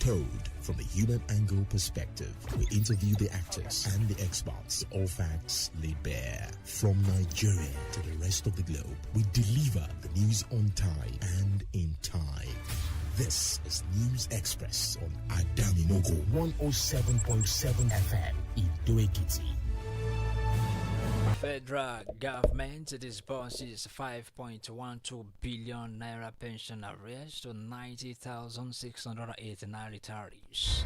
Told from a human angle perspective, we interview the actors and the experts. All facts laid bare. From Nigeria to the rest of the globe, we deliver the news on time and in time. This is News Express on Adamimogo 107.7 FM in Doekiti. Federal government disburses 5.12 billion naira pension arrears to 90,689 retirees.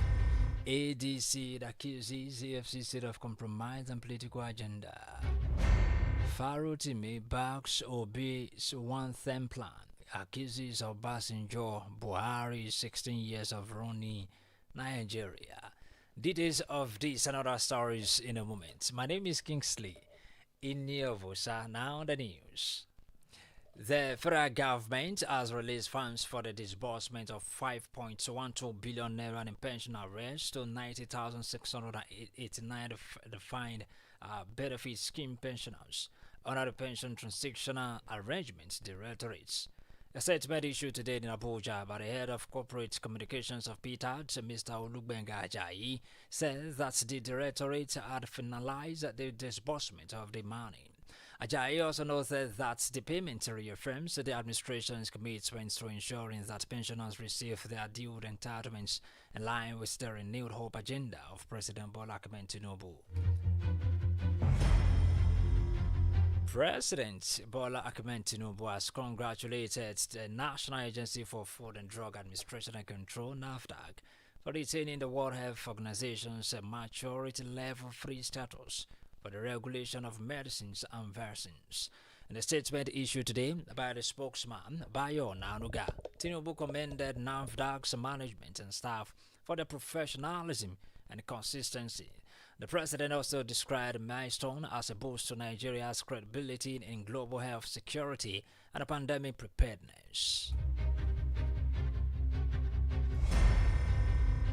ADC accuses EFCC of compromise and political agenda. Farotimi backs Obi's one-term plan. Accuses Obasanjo Buhari 16 years of running Nigeria. Details of this and other stories in a moment. My name is Kingsley Iniovosa. Now the news. The federal government has released funds for the disbursement of 5.12 billion naira in pension arrears to 90,689 defined benefit scheme pensioners under the Pension Transitional Arrangements Directorate. A statement issued today in Abuja by the head of corporate communications of PTAD, Mr. Olugbenga Ajayi, says that the directorate had finalized the disbursement of the money. Ajayi also noted that the payment reaffirms the administration's commitment to ensuring that pensioners receive their due entitlements in line with the renewed hope agenda of President Bola Ahmed Tinubu. President Bola Ahmed Tinubu has congratulated the National Agency for Food and Drug Administration and Control, NAFDAC, for retaining the World Health Organization's Maturity Level 3 status for the regulation of medicines and vaccines. In a statement issued today by the spokesman, Bayo Nanuga, Tinubu commended NAFDAC's management and staff for their professionalism and consistency. The president also described the milestone as a boost to Nigeria's credibility in global health security and pandemic preparedness.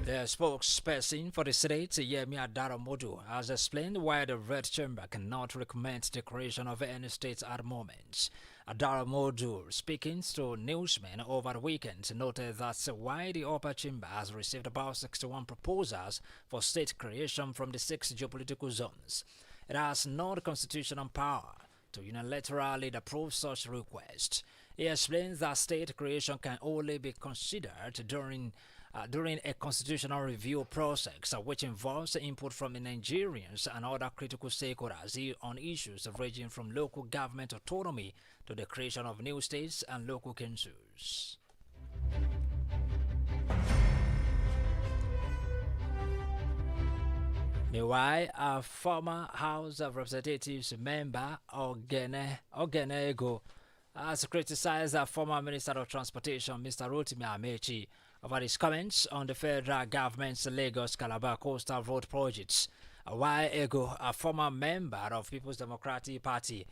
The spokesperson for the Senate, Yemi Adamimogo, has explained why the Red Chamber cannot recommend the creation of any state at the moment. Adamimogo, speaking to newsmen over the weekend, noted that while the upper chamber has received about 61 proposals for state creation from the 6 geopolitical zones, it has no constitutional power to unilaterally approve such requests. He explains that state creation can only be considered during a constitutional review process, which involves input from the Nigerians and other critical stakeholders on issues ranging from local government autonomy to the creation of new states and local councils. Meanwhile, a former House of Representatives member, Ogenego, has criticized the former Minister of Transportation, Mr. Rotimi Amechi, over his comments on the federal government's Lagos-Calabar Coastal Road projects. A while ago, a former member of People's Democratic Party,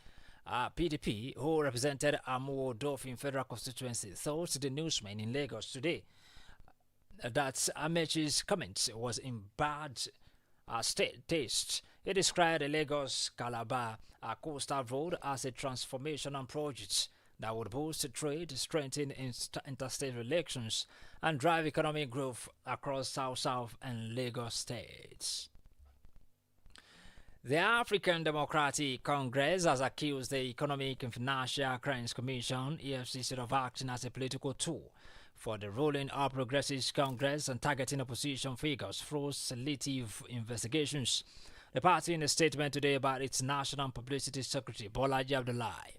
PDP, who represented Amuwo Dolphin Federal Constituency, told the newsman in Lagos today that Amechi's comments was in bad taste. He described the Lagos-Calabar Coastal Road as a transformational project that would boost trade, strengthen interstate relations, and drive economic growth across South and Lagos states. The African Democratic Congress has accused the Economic and Financial Crimes Commission, EFCC, of acting as a political tool for the ruling All Progressives Congress and targeting opposition figures through selective investigations. The party, in a statement today about its National Publicity Secretary, Bolaji Abdullahi,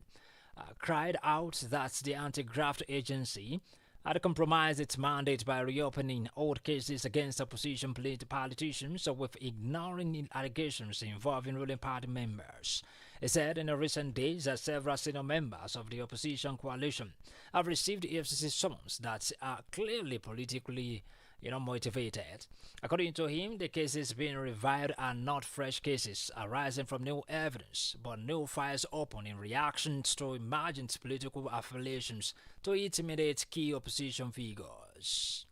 cried out that the anti-graft agency had compromised its mandate by reopening old cases against opposition politicians with ignoring allegations involving ruling party members. He said in the recent days that several senior members of the opposition coalition have received EFCC summons that are clearly politically motivated. According to him, the cases being revived are not fresh cases arising from new evidence, but new files open in reaction to emergent political affiliations to intimidate key opposition figures.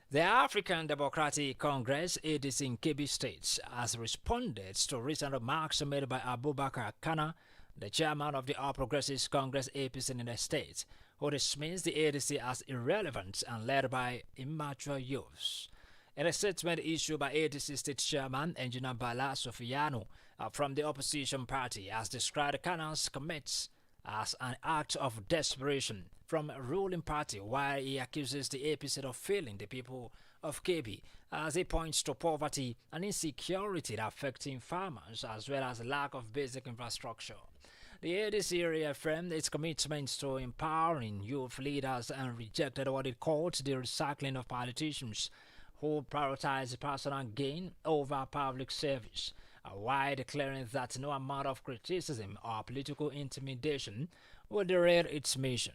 The African Democratic Congress, ADC in Kebbi State, has responded to recent remarks made by Abubakar Kana, the chairman of the All Progressives Congress APC in the state, who dismissed the ADC as irrelevant and led by immature youths. In a statement issued by ADC State Chairman Engineer Bala Sofiano from the opposition party, has described Kana's commits as an act of desperation from a ruling party, while he accuses the APC of failing the people of Kebbi, as he points to poverty and insecurity affecting farmers as well as lack of basic infrastructure. The ADC reaffirmed its commitment to empowering youth leaders and rejected what it called the recycling of politicians who prioritize personal gain over public service, while declaring that no amount of criticism or political intimidation will derail its mission.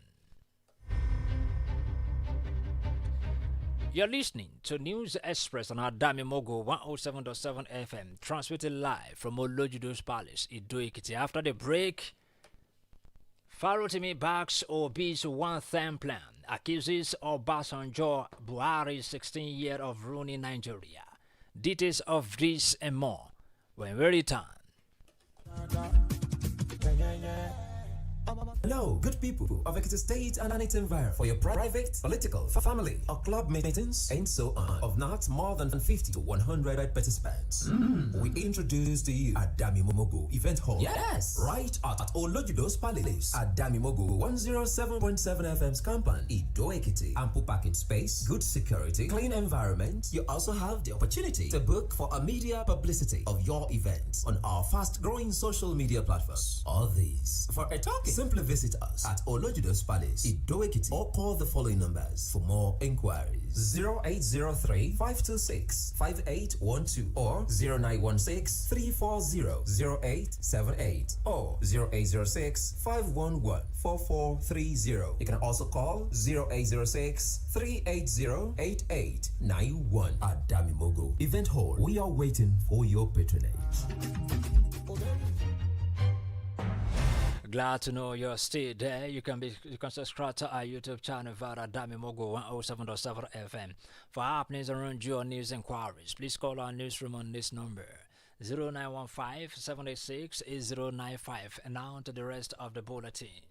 You're listening to News Express on Adamimogo 107.7 FM, transmitted live from Olojudo's Palace, Ido-Ekiti. After the break, Farotimi backs Obi's one-term plan, accuses Obasanjo Buhari's 16 years of ruining Nigeria. Details of this and more when we return. Hello, good people of Ekiti State and its environment. For your private, political, family, or club meetings, and so on, of not more than 50 to 100 participants, we introduce to you Adamimogo Event Hall. Yes! Right at Olojudo's Palace, Adamimogo 107.7 FM's compound, Ido-Ekiti. Ample parking space, good security, clean environment. You also have the opportunity to book for a media publicity of your event on our fast-growing social media platforms. All these for a talking. Simply visit us at Olojudo's Palace, Ido-Ekiti, or call the following numbers for more inquiries: 0803-526-5812 or 0916-340-0878 or 0806-511-4430. You can also call 0806-380-8891 at Adamimogo Event Hall. We are waiting for your patronage. Glad to know you're still there. You can subscribe to our YouTube channel via Adamimogo 107.7 FM. For happenings around your news inquiries, please call our newsroom on this number 0915-786-8095. And now to the rest of the bulletin.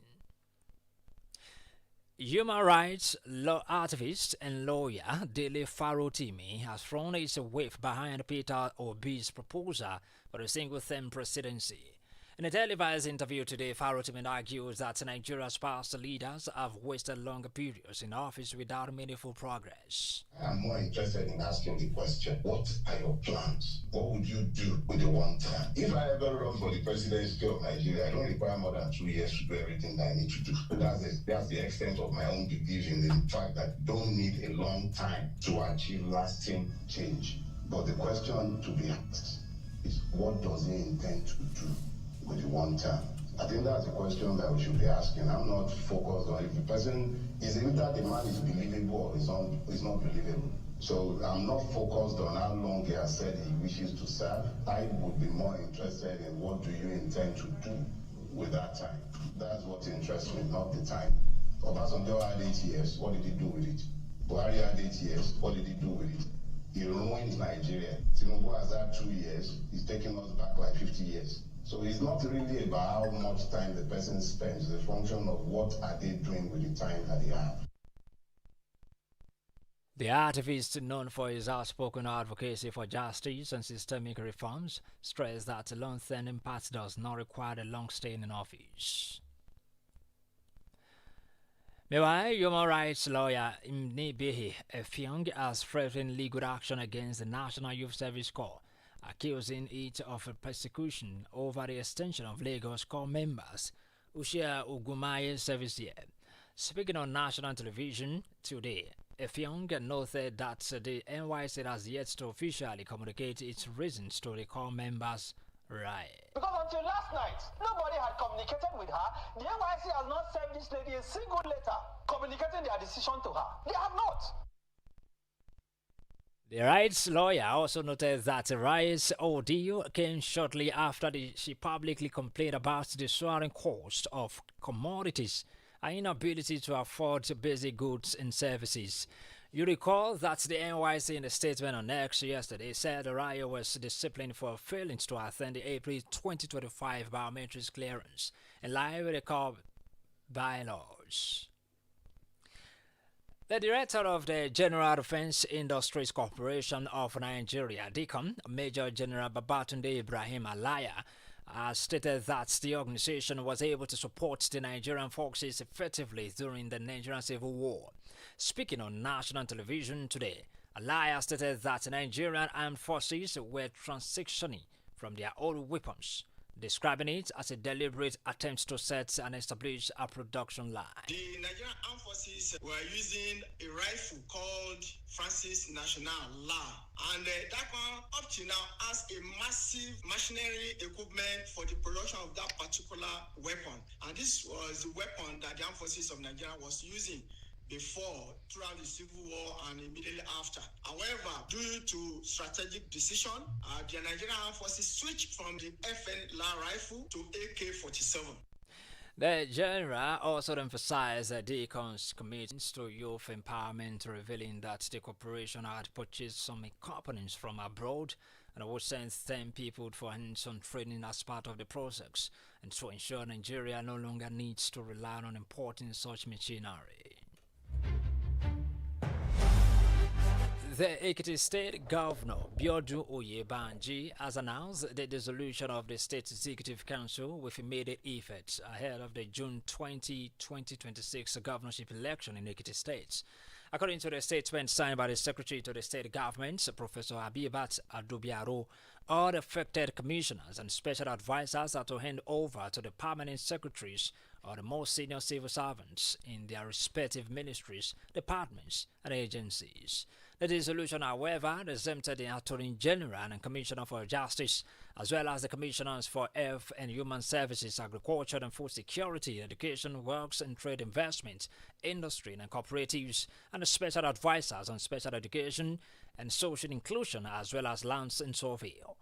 Human rights law activist and lawyer Dele Farotimi has thrown its weight behind Peter Obi's proposal for a single-term presidency. In a televised interview today, Farotimi argues that Nigeria's past leaders have wasted longer periods in office without meaningful progress. I'm more interested in asking the question, what are your plans? What would you do with the one term? If I ever run for the presidency of Nigeria, I don't require more than 2 years to do everything that I need to do. That's the extent of my own belief in the fact that you don't need a long time to achieve lasting change. But the question to be asked is, what does he intend to do with the one term? I think that's the question that we should be asking. I'm not focused on if the person is either the man is believable or is not believable. So I'm not focused on how long he has said he wishes to serve. I would be more interested in what do you intend to do with that time. That's what interests me, not the time. Obasanjo had 8 years. What did he do with it? Buhari had 8 years. What did he do with it? He ruined Nigeria. Tinubu has had 2 years. He's taking us back like 50 years. So it's not really about how much time the person spends. It's a function of what are they doing with the time that they have. The activist, known for his outspoken advocacy for justice and systemic reforms, stressed that a long-term impact does not require a long stay in office. Meanwhile, human rights lawyer Mnibehi Effiong has threatened legal action against the National Youth Service Corps, accusing it of a persecution over the extension of Lagos Corps members who share Ugumaye's service year. Speaking on national television today, Effiong noted that the NYC has yet to officially communicate its reasons to the Corps members' right. Because until last night, nobody had communicated with her. The NYC has not sent this lady a single letter communicating their decision to her. They have not. The rights lawyer also noted that the rights ordeal came shortly after she publicly complained about the soaring cost of commodities and inability to afford basic goods and services. You recall that the NYC in a statement on X yesterday said the riot was disciplined for failing to attend the April 2025 biometrics clearance in line with the Corps bylaws. The director of the General Defense Industries Corporation of Nigeria, DICOM, Major General Babatunde Ibrahim Alaya, has stated that the organization was able to support the Nigerian forces effectively during the Nigerian Civil War. Speaking on national television today, Alaya stated that Nigerian armed forces were transitioning from their old weapons, describing it as a deliberate attempt to set and establish a production line. The Nigerian Armed Forces were using a rifle called Francis National La, and that one up to now has a massive machinery equipment for the production of that particular weapon. And this was the weapon that the Armed Forces of Nigeria was using before, throughout the Civil War, and immediately after. However, due to strategic decision, the Nigerian Armed Forces switched from the FN La rifle to AK-47. The general also emphasized the DICOM's commitment to youth empowerment, revealing that the corporation had purchased some components from abroad and would send 10 people for hands-on training as part of the process, and to ensure Nigeria no longer needs to rely on importing such machinery. The Ekiti State Governor Biodun Oyebanji has announced the dissolution of the State Executive Council with immediate effect ahead of the June 20, 2026 governorship election in Ekiti State. According to the statement signed by the Secretary to the State Government, Professor Abibat Adubiaro, all affected commissioners and special advisors are to hand over to the permanent secretaries or the most senior civil servants in their respective ministries, departments, and agencies. The dissolution, however, exempted the Attorney General and Commissioner for Justice, as well as the Commissioners for Health and Human Services, Agriculture and Food Security, Education, Works and Trade Investment, Industry and Cooperatives, and the Special Advisors on Special Education and Social Inclusion, as well as Lands and Surveyor.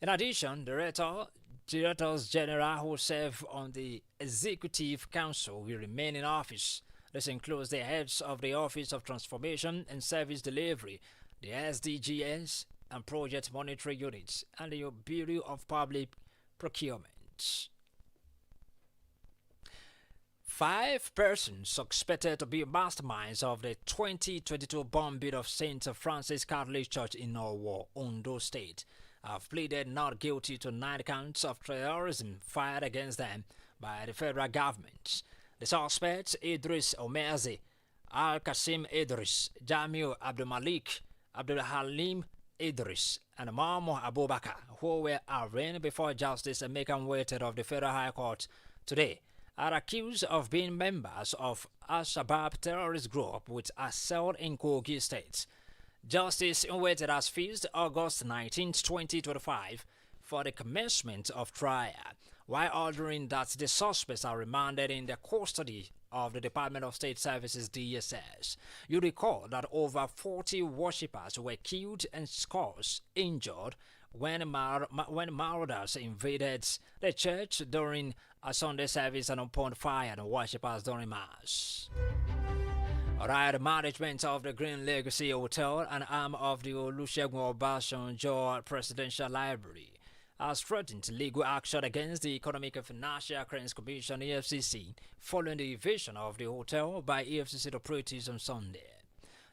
In addition, Directors General who serve on the Executive Council will remain in office. This includes the heads of the Office of Transformation and Service Delivery, the SDGs and Project Monitoring Units, and the Bureau of Public Procurement. 5 persons suspected to be masterminds of the 2022 bombing of St. Francis Catholic Church in Owo, Ondo State, have pleaded not guilty to 9 counts of terrorism fired against them by the federal government. The suspects, Idris Omerzi, Al-Qasim Idris, Jamil Abdulmalik, Abdul Halim Idris, and Mahmoud Abubakar, who were arraigned before Justice Emeka Nwete of the Federal High Court today, are accused of being members of Al-Shabaab terrorist group which are held in Kogi State. Justice Nwete has fixed August 19, 2025 for the commencement of trial, while ordering that the suspects are remanded in the custody of the Department of State Services DSS. You recall that over 40 worshippers were killed and scores injured when marauders invaded the church during a Sunday service and opened fire on worshippers during Mass. Alright, management of the Green Legacy Hotel, an arm of the Olusegun Obasanjo Presidential Library, has threatened legal action against the Economic and Financial Crimes Commission (EFCC) following the evasion of the hotel by EFCC operatives on Sunday.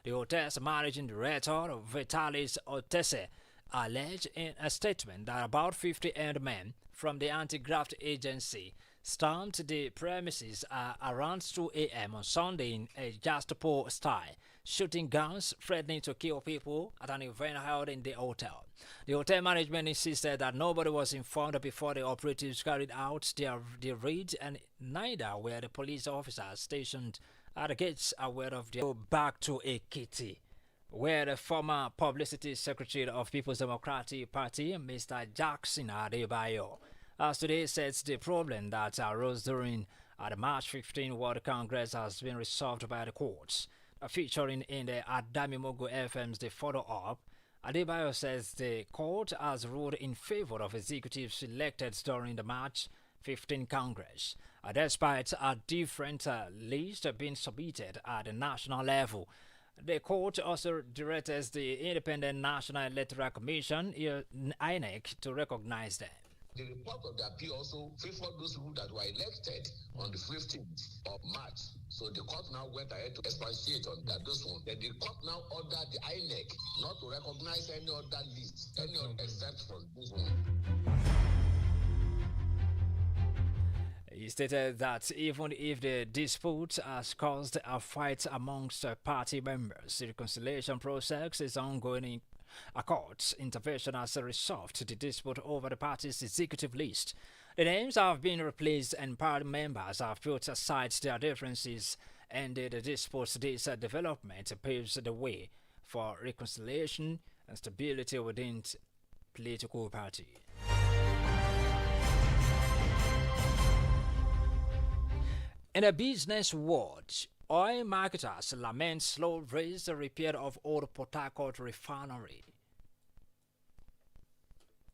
The hotel's managing director, Vitalis Otese, alleged in a statement that about 50 armed men from the anti-graft agency stormed the premises around 2 a.m. on Sunday in a Gestapo style, shooting guns, threatening to kill people at an event held in the hotel. The hotel management insisted that nobody was informed before the operatives carried out their raid, and neither were the police officers stationed at the gates aware of their back to Ekiti, where the former publicity secretary of People's Democratic Party, Mr. Jackson Adebayo, as today says the problem that arose during the March 15 World Congress has been resolved by the courts. Featuring in the Adamimogo FM's The Follow-Up, Adebayo says the court has ruled in favor of executives elected during the March 15 Congress, despite a different list being submitted at the national level. The court also directed the Independent National Electoral Commission, INEC, to recognize them. The report of the appeal also favored those people that were elected on the 15th of March. So the court now went ahead to expatiate on that those ones. Then the court now ordered the INEC not to recognize any other list, except for this one. He stated that even if the dispute has caused a fight amongst party members, the reconciliation process is ongoing. A court intervention has resolved the dispute over the party's executive list. The names have been replaced and party members have put aside their differences, and the dispute. This development paves the way for reconciliation and stability within the political party. In a business world, oil marketers lament slow raise the repair of old Port Harcourt refinery.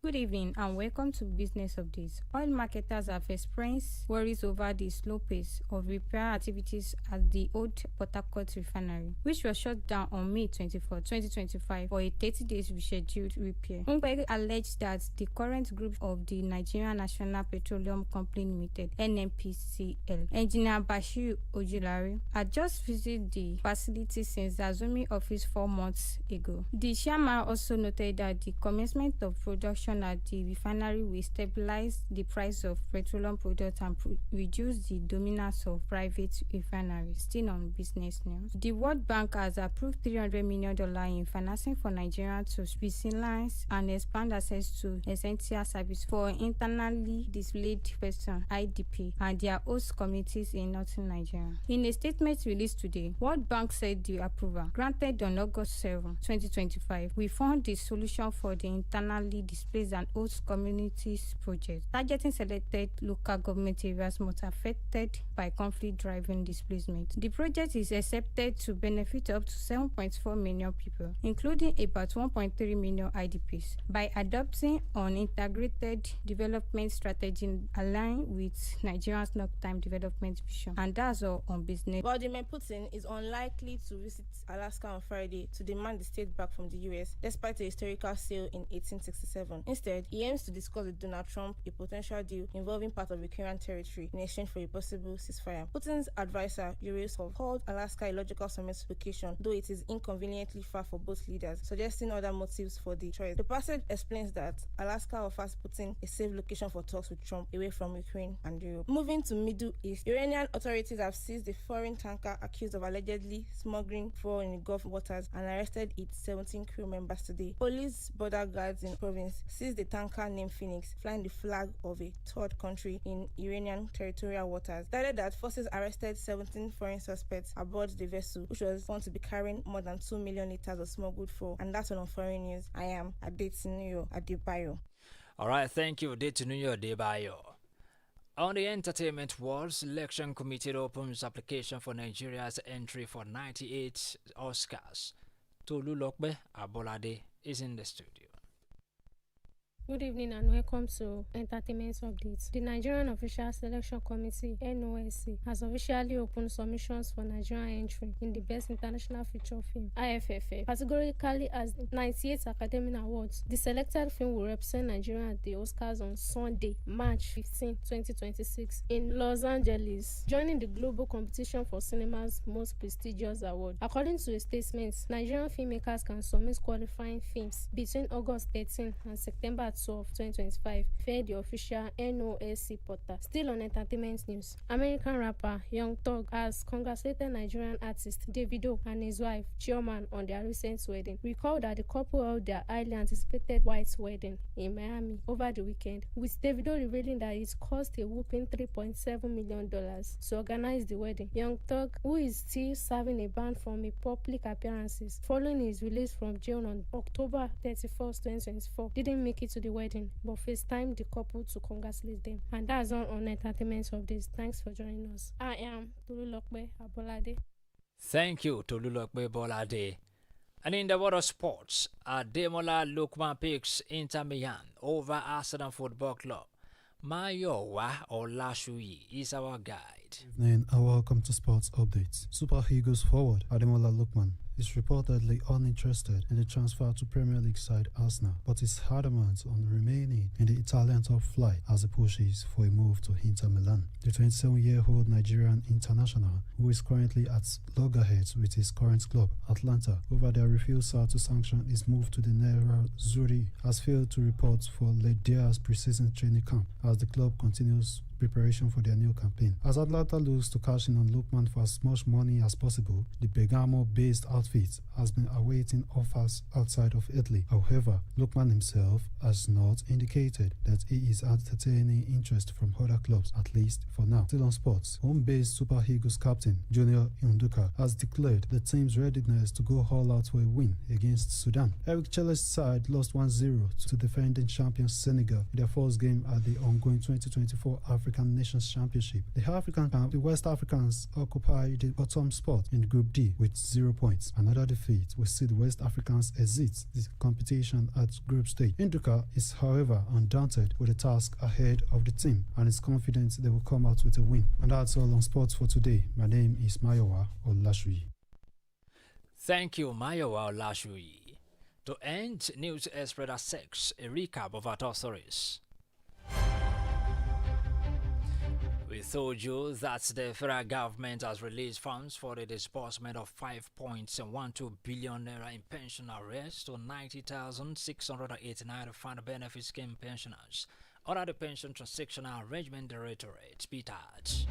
Good evening and welcome to Business Updates. Oil marketers have expressed worries over the slow pace of repair activities at the old Port Harcourt refinery, which was shut down on May 24, 2025 for a 30-day rescheduled repair. Ungbe alleged that the current group of the Nigerian National Petroleum Company Limited (NNPCL) engineer Bashir Ojulari had just visited the facility since the Azumi office 4 months ago. The chairman also noted that the commencement of production at the refinery will stabilize the price of petroleum products and reduce the dominance of private refineries. Still on business news, the World Bank has approved $300 million in financing for Nigeria to resilience and expand access to essential services for internally displaced persons (IDP) and their host communities in northern Nigeria. In a statement released today, World Bank said the approval, granted on August 7, 2025, will fund the solution for the internally displaced and host communities project, targeting selected local government areas most affected by conflict-driven displacement. The project is expected to benefit up to 7.4 million people, including about 1.3 million IDPs, by adopting an integrated development strategy aligned with Nigeria's long-term development vision. And that's all on business. Vladimir Putin is unlikely to visit Alaska on Friday to demand the state back from the US, despite a historical sale in 1867. Instead, he aims to discuss with Donald Trump a potential deal involving part of Ukrainian territory in exchange for a possible ceasefire. Putin's advisor, Yuri Sov, called Alaska a logical summit location, though it is inconveniently far for both leaders, suggesting other motives for the choice. The passage explains that Alaska offers Putin a safe location for talks with Trump away from Ukraine and Europe. Moving to Middle East, Iranian authorities have seized a foreign tanker accused of allegedly smuggling fuel in the Gulf waters and arrested its 17 crew members today. Police border guards in the province seized the tanker named Phoenix, flying the flag of a third country in Iranian territorial waters. Stated that forces arrested 17 foreign suspects aboard the vessel, which was found to be carrying more than 2 million liters of smuggled fuel. And that's all on foreign news. I am Adetinuyo Adebayo. All right, thank you, Adetinuyo Adebayo. On the entertainment world, Selection Committee opens application for Nigeria's entry for 98 Oscars. Tolulokbe Abolade is in the studio. Good evening and welcome to Entertainment Updates. The Nigerian Official Selection Committee (NOSC) has officially opened submissions for Nigerian entry in the Best International Feature Film (IFFF) categorically as 98 Academy Awards. The selected film will represent Nigeria at the Oscars on Sunday, March 15, 2026, in Los Angeles, joining the global competition for cinema's most prestigious award. According to a statement, Nigerian filmmakers can submit qualifying films between August 13 and September 12, 2025, via the official NOSC portal. Still on entertainment news, American rapper Young Thug has congratulated Nigerian artist Davido and his wife Chioma on their recent wedding. Recall that the couple held their highly anticipated white wedding in Miami over the weekend, with Davido revealing that it cost a whopping $3.7 million to organize the wedding. Young Thug, who is still serving a ban from a public appearances following his release from jail on October 31, 2024, didn't make it to the wedding, but FaceTimed the couple to congratulate them. And that's all on Entertainment Updates. Thanks for joining us. I am Tolulokbe Abolade. Thank you, Tolulokbe Bolade. And in the world of sports, Ademola Lookman picks Inter Milan over Arsenal Football Club. Mayowa Olashuyi is our guide. Good evening and welcome to Sports Updates. Super Eagles forward Ademola Lookman is reportedly uninterested in the transfer to Premier League side Arsenal, but is adamant on remaining in the Italian top flight as he pushes for a move to Inter Milan. The 27-year-old Nigerian international, who is currently at loggerheads with his current club, Atlanta, over their refusal to sanction his move to the Nerazzurri, has failed to report for Ledia's preseason training camp as the club continues preparation for their new campaign. As Atlanta looks to cash in on Lookman for as much money as possible, the Bergamo-based outfit has been awaiting offers outside of Italy. However, Lookman himself has not indicated that he is entertaining interest from other clubs, at least for now. Still on sports, home-based Super Eagles captain Junior Nduka has declared the team's readiness to go all out for a win against Sudan. Eric Chele's side lost 1-0 to defending champions Senegal in their first game at the ongoing 2024 African Nations Championship. The West Africans occupy the bottom spot in Group D with 0 points. Another defeat will see the West Africans exit the competition at group stage. Nduka is, however, undaunted with the task ahead of the team and is confident they will come out with a win. And that's all on sports for today. My name is Mayowa Olashui. Thank you, Mayowa Olashui. To end News Express at 6, a recap of our top stories. We told you that the federal government has released funds for the disbursement of 5.12 billion naira in pension arrears to 90,689 defined benefit scheme pensioners under the Pension Transactional Arrangement Directorate, PTAD.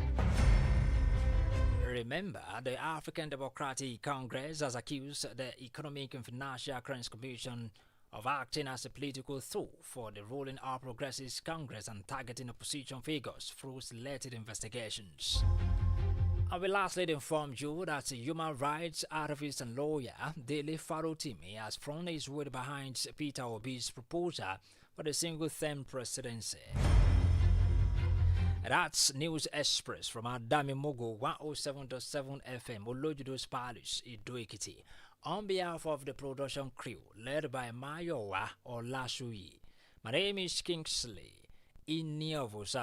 Remember, the African Democratic Congress has accused the Economic and Financial Crimes Commission of acting as a political tool for the ruling All Progressives Congress and targeting opposition figures through selected investigations. I will lastly inform you that human rights activist and lawyer Dele Farotimi has thrown his weight behind Peter Obi's proposal for the single-term presidency. That's News Express from Adamimogo 107.7 FM, Olojudo's Palace, Ido-Ekiti. On behalf of the production crew, led by Mayowa Olashui, my name is Kingsley Iniovosa.